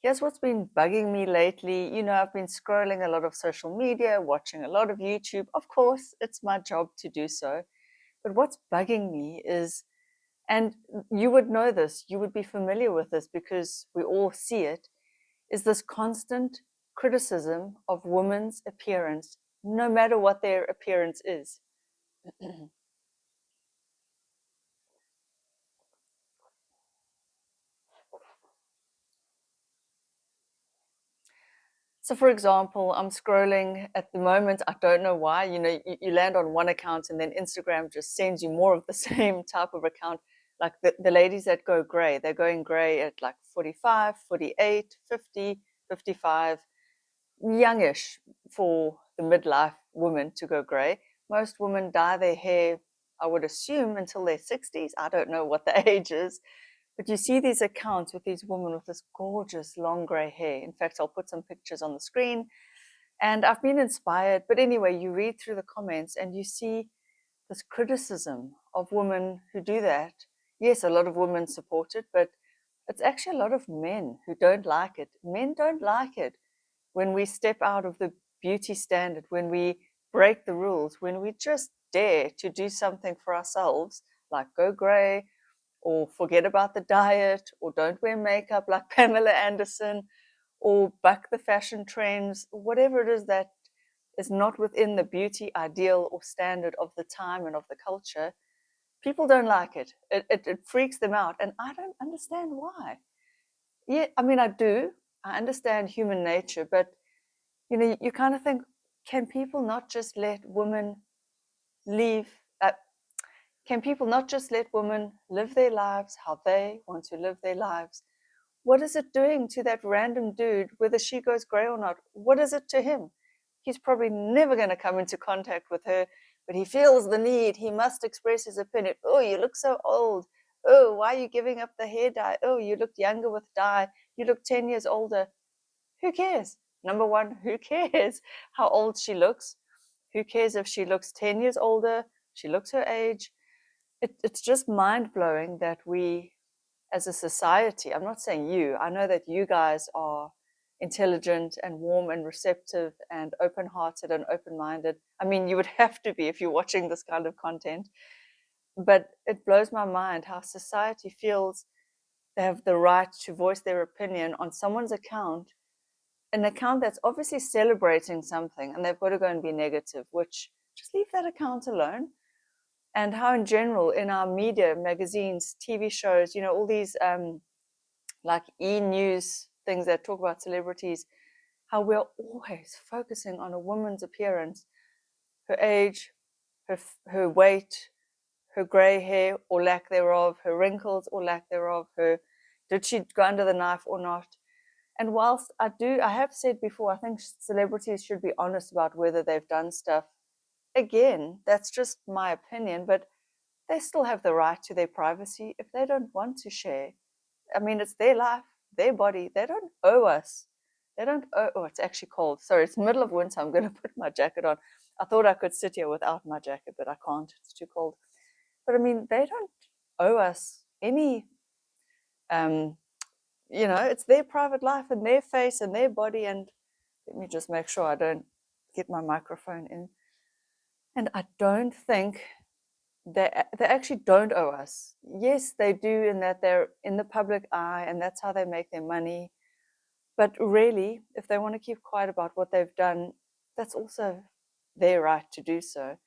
Here's what's been bugging me lately. I've been scrolling a lot of social media, watching a lot of YouTube. Of course, it's my job to do so. But what's bugging me is, and you would know this, you would be familiar with this because we all see it, is this constant criticism of women's appearance, no matter what their appearance is. So, for example, I'm scrolling at the moment. I don't know why. You land on one account and then Instagram just sends you more of the same type of account. Like the ladies that go gray, they're going gray at like 45, 48, 50, 55, youngish for the midlife woman to go gray. Most women dye their hair, I would assume, until their 60s. I don't know what the age is. But you see these accounts with these women with this gorgeous long gray hair. In fact, I'll put some pictures on the screen. And I've been inspired. But anyway, you read through the comments and you see this criticism of women who do that. Yes, a lot of women support it, but it's actually a lot of men who don't like it. Men don't like it when we step out of the beauty standard, when we break the rules, when we just dare to do something for ourselves, like go gray, or forget about the diet, or don't wear makeup like Pamela Anderson, or buck the fashion trends, whatever it is that is not within the beauty ideal or standard of the time and of the culture, people don't like it. It freaks them out. And I don't understand why. Yeah, I mean, I do. I understand human nature, but you kind of think, can people not just let women leave? Can people not just let women live their lives how they want to live their lives? What is it doing to that random dude, whether she goes gray or not? What is it to him? He's probably never going to come into contact with her, but he feels the need. He must express his opinion. Oh, you look so old. Oh, why are you giving up the hair dye? Oh, you looked younger with dye. You look 10 years older. Who cares? Number one, who cares how old she looks? Who cares if she looks 10 years older? She looks her age. It's just mind blowing that we, as a society, I'm not saying you, I know that you guys are intelligent and warm and receptive and open hearted and open minded. I mean, you would have to be if you're watching this kind of content. But it blows my mind how society feels they have the right to voice their opinion on someone's account, an account that's obviously celebrating something, and they've got to go and be negative, which just leave that account alone. And how, in general, in our media, magazines, TV shows, all these like e-news things that talk about celebrities, how we're always focusing on a woman's appearance, her age, her weight, her gray hair or lack thereof, her wrinkles or lack thereof, her did she go under the knife or not. And whilst I have said before, I think celebrities should be honest about whether they've done stuff. Again, that's just my opinion, but they still have the right to their privacy if they don't want to share. I mean, it's their life, their body. They don't owe us. They don't owe. Oh, it's actually cold. Sorry, it's the middle of winter. I'm going to put my jacket on. I thought I could sit here without my jacket, but I can't. It's too cold. But I mean, they don't owe us any. Um, it's their private life and their face and their body. And let me just make sure I don't get my microphone in. And I don't think they actually don't owe us. Yes, they do, in that they're in the public eye and that's how they make their money. But really, if they want to keep quiet about what they've done, that's also their right to do so.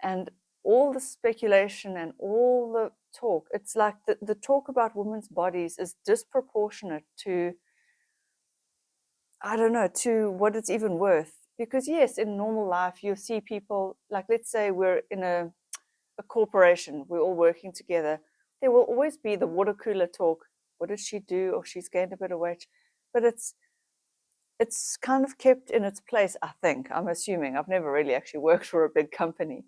And all the speculation and all the talk, it's like the talk about women's bodies is disproportionate to, I don't know, to what it's even worth. Because yes, in normal life, you'll see people, like let's say we're in a corporation, we're all working together. There will always be the water cooler talk. What did she do? Or she's gained a bit of weight. But it's kind of kept in its place, I think. I'm assuming. I've never really actually worked for a big company.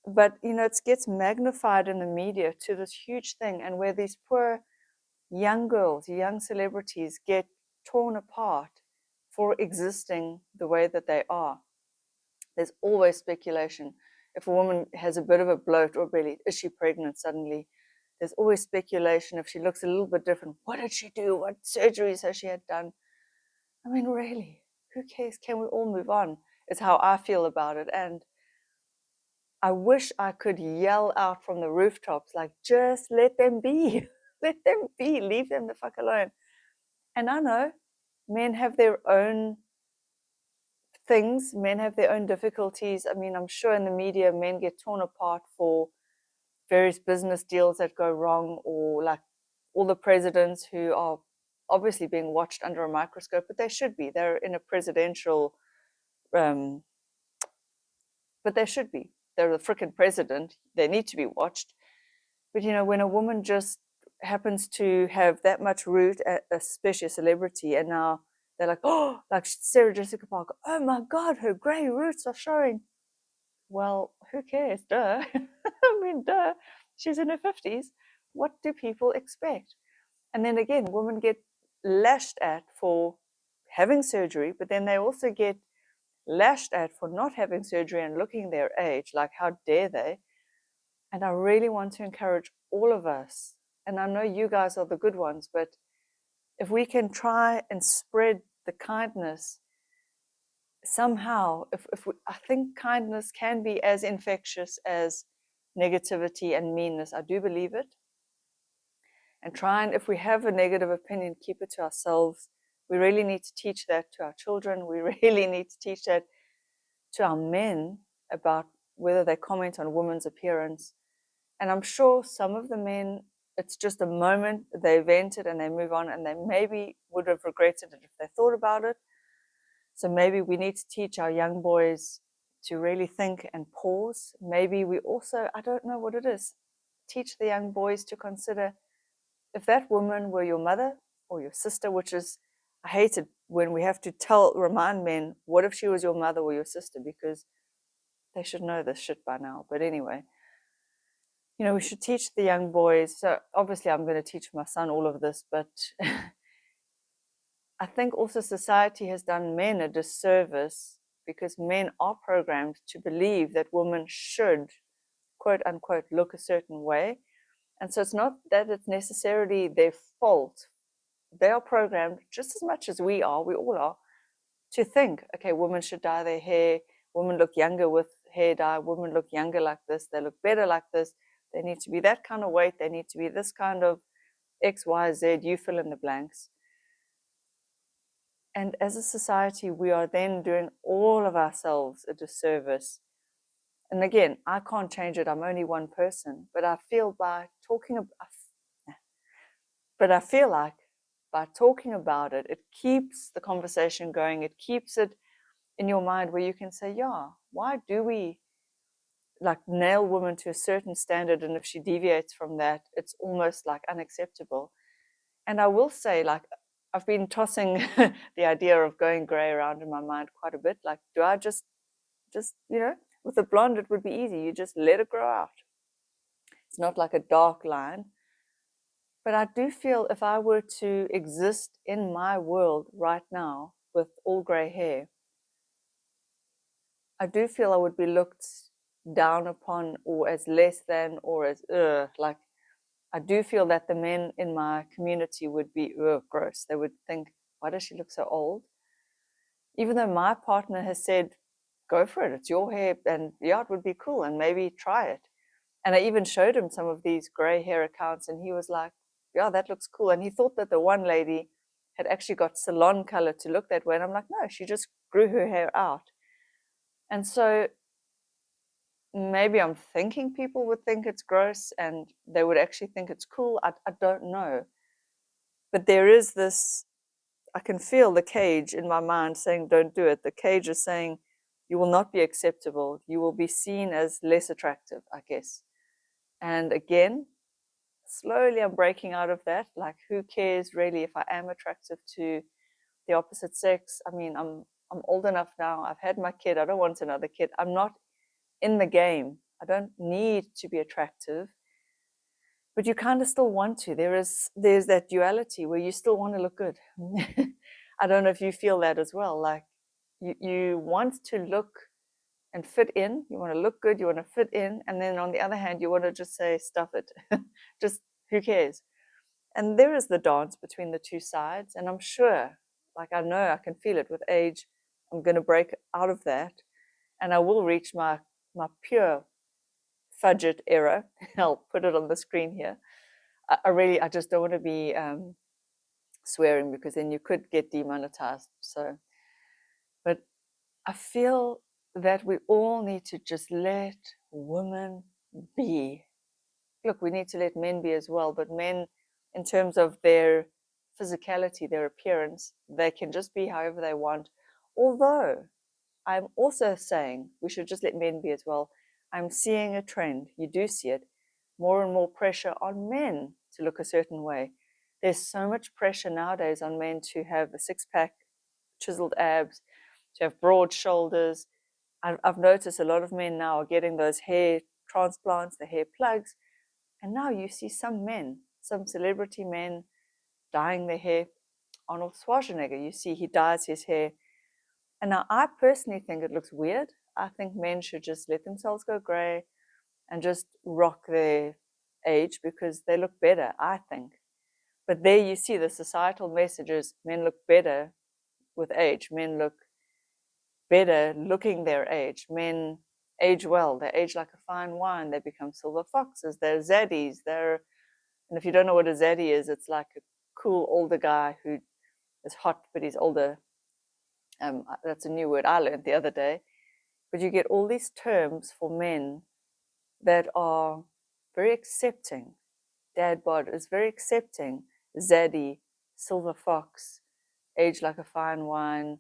But, it gets magnified in the media to this huge thing, and where these poor young girls, young celebrities get torn apart for existing the way that they are. There's always speculation. If a woman has a bit of a bloat or belly, is she pregnant suddenly? there's always speculation. If she looks a little bit different, what did she do? What surgeries has she had done? I mean, really, who cares? Can we all move on? Is how I feel about it. And I wish I could yell out from the rooftops, like, just let them be. Let them be. Leave them the fuck alone. And I know men have their own things, men have their own difficulties. I mean, I'm sure in the media, men get torn apart for various business deals that go wrong, or like all the presidents who are obviously being watched under a microscope, but they should be. They're in a presidential, but they should be. They're the freaking president. They need to be watched. But you know, when a woman just happens to have that much root, especially a celebrity, and now they're like, oh, like Sarah Jessica Parker, oh my God, her grey roots are showing. Well, who cares? Duh. I mean, duh. She's in her 50s. What do people expect? And then again, women get lashed at for having surgery, but then they also get lashed at for not having surgery and looking their age. Like, how dare they? And I really want to encourage all of us, and I know you guys are the good ones, but if we can try and spread the kindness somehow, I think kindness can be as infectious as negativity and meanness. I do believe it. And try and, if we have a negative opinion, keep it to ourselves. We really need to teach that to our children. We really need to teach that to our men about whether they comment on women's appearance. And I'm sure some of the men, it's just a moment, they vent it and they move on, and they maybe would have regretted it if they thought about it. So maybe we need to teach our young boys to really think and pause. Maybe we also, I don't know what it is, teach the young boys to consider, if that woman were your mother or your sister, which is, I hate it when we have to remind men, what if she was your mother or your sister? Because they should know this shit by now. But anyway, you know, we should teach the young boys. So obviously I'm going to teach my son all of this, but I think also society has done men a disservice, because men are programmed to believe that women should, quote unquote, look a certain way. And so it's not that it's necessarily their fault. They are programmed just as much as we all are, to think, okay, women should dye their hair, women look younger with hair dye, women look younger like this, they look better like this, they need to be that kind of weight, they need to be this kind of X, Y, Z, you fill in the blanks. And as a society, we are then doing all of ourselves a disservice. And again, I can't change it. I'm only one person. But I feel like by talking about it, it keeps the conversation going. It keeps it in your mind where you can say, yeah, why do we like nail women to a certain standard? And if she deviates from that, it's almost like unacceptable. And I will say, like, I've been tossing the idea of going gray around in my mind quite a bit. Like, do I just, you know, with a blonde, it would be easy. You just let it grow out. It's not like a dark line. But I do feel if I were to exist in my world right now with all gray hair, I do feel I would be looked down upon, or as less than, or as, like, I do feel that the men in my community would be gross. They would think, why does she look so old? Even though my partner has said, go for it, it's your hair, and yeah, it would be cool, and maybe try it. And I even showed him some of these gray hair accounts, and he was like, yeah, that looks cool. And he thought that the one lady had actually got salon color to look that way. And I'm like, no, she just grew her hair out. And so maybe I'm thinking people would think it's gross and they would actually think it's cool. I don't know. But there is this, I can feel the cage in my mind saying, don't do it. The cage is saying, you will not be acceptable. You will be seen as less attractive, I guess. And again, slowly I'm breaking out of that. Like, who cares really if I am attractive to the opposite sex? I mean, I'm old enough now. I've had my kid. I don't want another kid. I'm not in the game. I don't need to be attractive. But you kind of still want to. There's that duality where you still want to look good. I don't know if you feel that as well. Like, you want to look and fit in. You want to look good, you want to fit in. And then on the other hand, you want to just say, stuff it. Just who cares? And there is the dance between the two sides. And I'm sure, like I know I can feel it with age, I'm going to break out of that. And I will reach my pure fudget era. I'll put it on the screen here. I just don't want to be swearing, because then you could get demonetized. So, but I feel that we all need to just let women be. Look, we need to let men be as well, but men, in terms of their physicality, their appearance, they can just be however they want. Although I'm also saying we should just let men be as well. I'm seeing a trend, you do see it, more and more pressure on men to look a certain way. There's so much pressure nowadays on men to have a six-pack, chiseled abs, to have broad shoulders. I've noticed a lot of men now are getting those hair transplants, the hair plugs, and now you see some men, some celebrity men dyeing their hair. Arnold Schwarzenegger, you see he dyes his hair. And now I personally think it looks weird. I think men should just let themselves go grey and just rock their age, because they look better, I think. But there you see the societal messages: men look better with age, men look better looking their age, men age well, they age like a fine wine, they become silver foxes, they're zaddies, and if you don't know what a zaddy is, it's like a cool older guy who is hot, but he's older. That's a new word I learned the other day. But you get all these terms for men that are very accepting. Dad bod is very accepting. Zaddy, silver fox, age like a fine wine.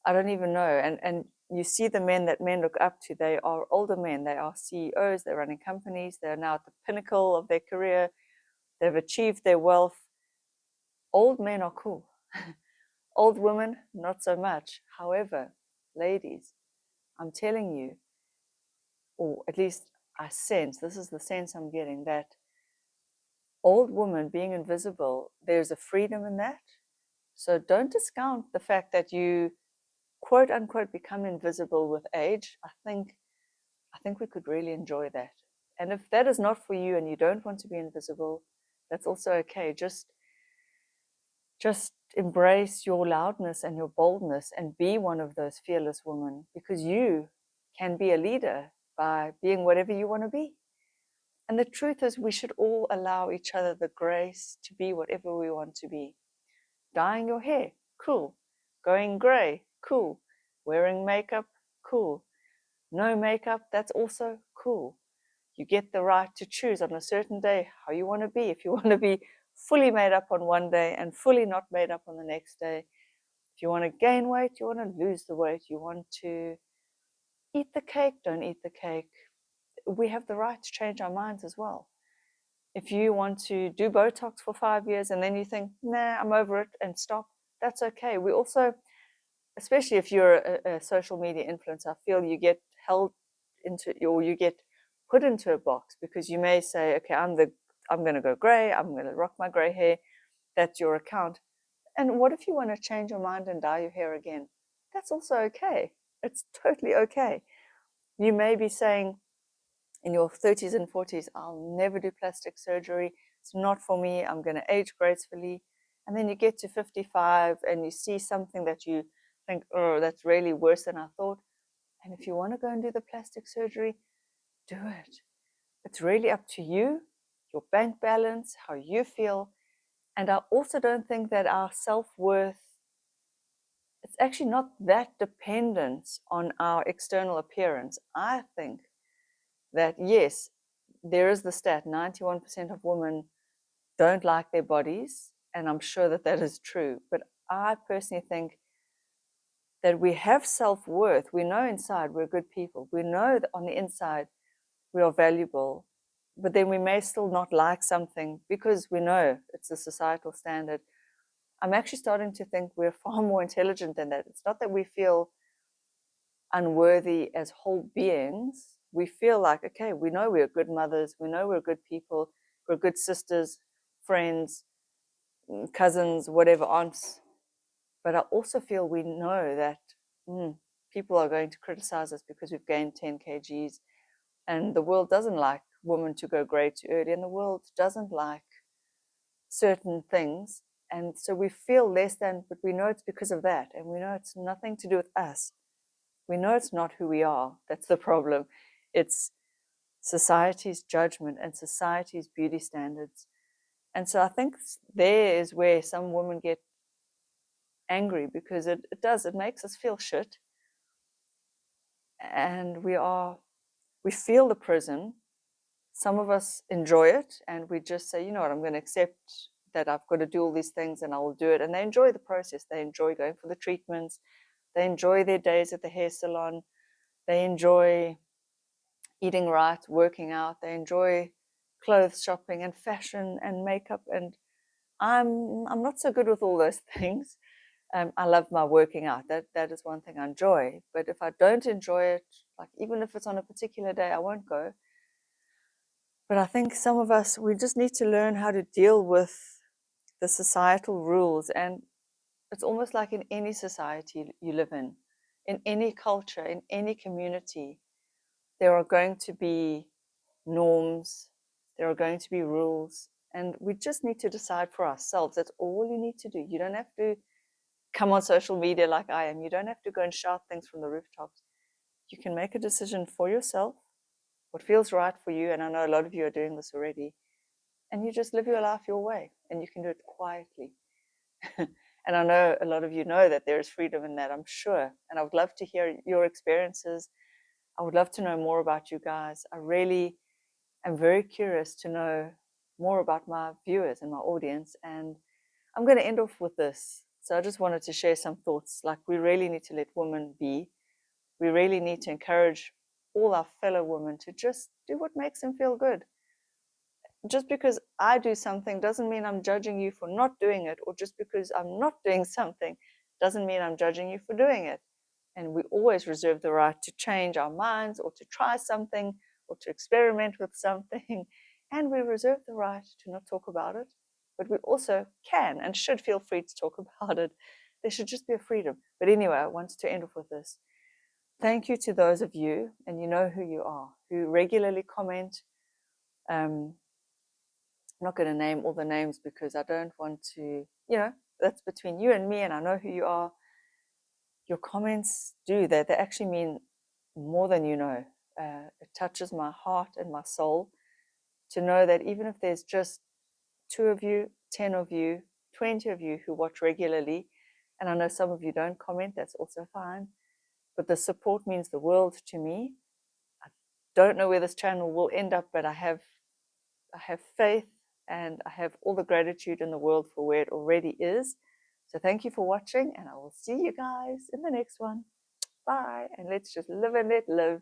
I don't even know. And you see the men that men look up to, they are older men. They are CEOs, they're running companies, they're now at the pinnacle of their career, they've achieved their wealth. Old men are cool. Old women, not so much. However, ladies, I'm telling you, or at least I sense, this is the sense I'm getting, that old women being invisible, there's a freedom in that. So don't discount the fact that you, quote unquote, become invisible with age. I think we could really enjoy that. And if that is not for you and you don't want to be invisible, that's also okay. Just embrace your loudness and your boldness and be one of those fearless women, because you can be a leader by being whatever you want to be. And the truth is, we should all allow each other the grace to be whatever we want to be. Dyeing your hair, cool. Going grey, cool. Wearing makeup, cool. No makeup, that's also cool. You get the right to choose on a certain day how you want to be. If you want to be fully made up on one day and fully not made up on the next day. If you want to gain weight, you want to lose the weight, you want to eat the cake, don't eat the cake. We have the right to change our minds as well. If you want to do Botox for 5 years and then you think, nah, I'm over it, and stop, that's okay. We also, especially if you're a social media influencer, I feel you get held into, or you get put into a box, because you may say, okay, I'm going to go grey, I'm going to rock my grey hair. That's your account. And what if you want to change your mind and dye your hair again? That's also okay. It's totally okay. You may be saying in your 30s and 40s, I'll never do plastic surgery. It's not for me. I'm going to age gracefully. And then you get to 55 and you see something that you think, oh, that's really worse than I thought. And if you want to go and do the plastic surgery, do it. It's really up to you, your bank balance, how you feel. And I also don't think that our self-worth, it's actually not that dependent on our external appearance. I think that, yes, there is the stat, 91% of women don't like their bodies, and I'm sure that that is true. But I personally think that we have self-worth. We know inside we're good people. We know that on the inside we are valuable, but then we may still not like something because we know it's a societal standard. I'm actually starting to think we're far more intelligent than that. It's not that we feel unworthy as whole beings. We feel like, okay, we know we're good mothers, we know we're good people, we're good sisters, friends, cousins, whatever, aunts. But I also feel we know that people are going to criticize us because we've gained 10 kgs. And the world doesn't like women to go grey too early, and the world doesn't like certain things. And so we feel less than, but we know it's because of that. And we know it's nothing to do with us. We know it's not who we are. That's the problem. It's society's judgment and society's beauty standards. And so I think there is where some women get angry, because it makes us feel shit. And we feel the prison. Some of us enjoy it, and we just say, you know what, I'm going to accept that I've got to do all these things, and I will do it. And they enjoy the process. They enjoy going for the treatments. They enjoy their days at the hair salon. They enjoy eating right, working out. They enjoy clothes shopping and fashion and makeup. And I'm not so good with all those things. I love my working out. That is one thing I enjoy. But if I don't enjoy it, like even if it's on a particular day, I won't go. But I think some of us, we just need to learn how to deal with the societal rules. And it's almost like in any society you live in any culture, in any community, there are going to be norms, there are going to be rules, and we just need to decide for ourselves. That's all you need to do. You don't have to come on social media like I am. You don't have to go and shout things from the rooftops. You can make a decision for yourself, what feels right for you. And I know a lot of you are doing this already. And you just live your life your way, and you can do it quietly. And I know a lot of you know that there is freedom in that, I'm sure. And I would love to hear your experiences. I would love to know more about you guys. I really am very curious to know more about my viewers and my audience. And I'm going to end off with this. So I just wanted to share some thoughts. Like, we really need to let women be. We really need to encourage all our fellow women to just do what makes them feel good. Just because I do something doesn't mean I'm judging you for not doing it, or just because I'm not doing something doesn't mean I'm judging you for doing it. And we always reserve the right to change our minds, or to try something, or to experiment with something. And we reserve the right to not talk about it, but we also can and should feel free to talk about it. There should just be a freedom. But anyway, I wanted to end off with this. Thank you to those of you, and you know who you are, who regularly comment. I'm not going to name all the names because I don't want to, that's between you and me, and I know who you are. Your comments do that. They actually mean more than you know. It touches my heart and my soul to know that even if there's just 2 of you, 10 of you, 20 of you who watch regularly, and I know some of you don't comment, that's also fine. But the support means the world to me. I don't know where this channel will end up, but I have faith, and I have all the gratitude in the world for where it already is. So thank you for watching, and I will see you guys in the next one. Bye, and let's just live and let live.